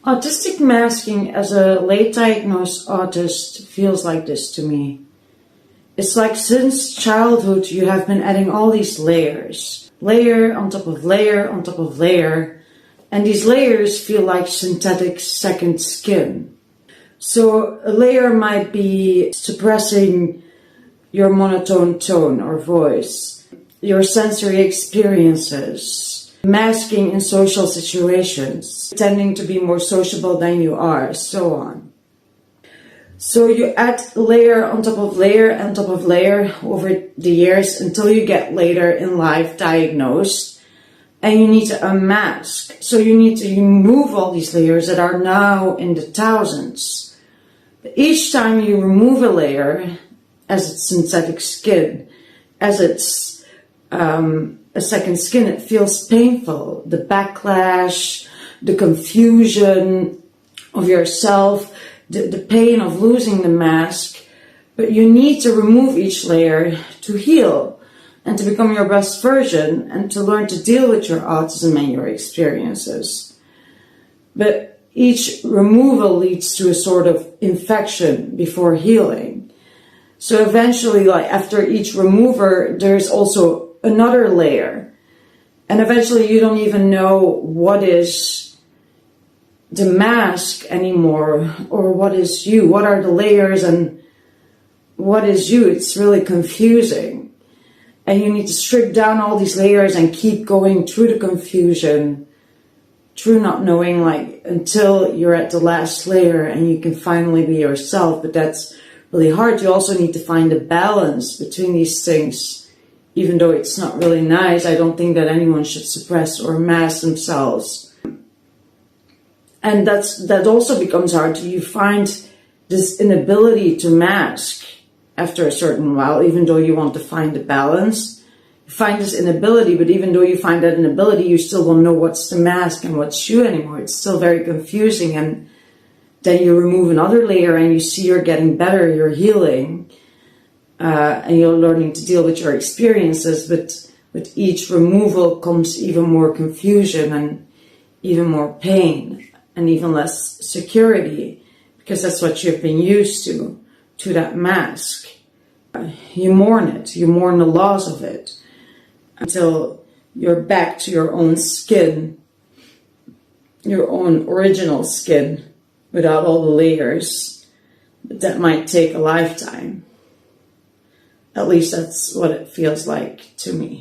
Autistic masking as a late diagnosed autist feels like this to me. It's like since childhood you have been adding all these layers. Layer on top of layer on top of layer. And these layers feel like synthetic second skin. So a layer might be suppressing your monotone tone or voice, your sensory experiences, masking in social situations, pretending to be more sociable than you are, so on. So you add layer on top of layer on top of layer over the years until you get later in life diagnosed and you need to unmask. So you need to remove all these layers that are now in the thousands. But each time you remove a layer, as it's synthetic skin, as it's a second skin, it feels painful. The backlash, the confusion of yourself, the pain of losing the mask. But you need to remove each layer to heal and to become your best version and to learn to deal with your autism and your experiences. But each removal leads to a sort of infection before healing. So eventually, like after each remover, there's also another layer, and eventually you don't even know what is the mask anymore, or what is you, what are the layers and what is you. It's really confusing, and you need to strip down all these layers and keep going through the confusion, through not knowing, like until you're at the last layer and you can finally be yourself. But that's really hard. You also need to find a balance between these things. Even though it's not really nice, I don't think that anyone should suppress or mask themselves. And that also becomes hard. You find this inability to mask after a certain while, even though you want to find a balance. You find this inability, but even though you find that inability, you still don't know what's the mask and what's you anymore. It's still very confusing. And then you remove another layer and you see you're getting better, you're healing. And you're learning to deal with your experiences, but with each removal comes even more confusion and even more pain and even less security, because that's what you've been used to that mask. You mourn it, you mourn the loss of it until you're back to your own skin, your own original skin without all the layers. But that might take a lifetime. At least that's what it feels like to me.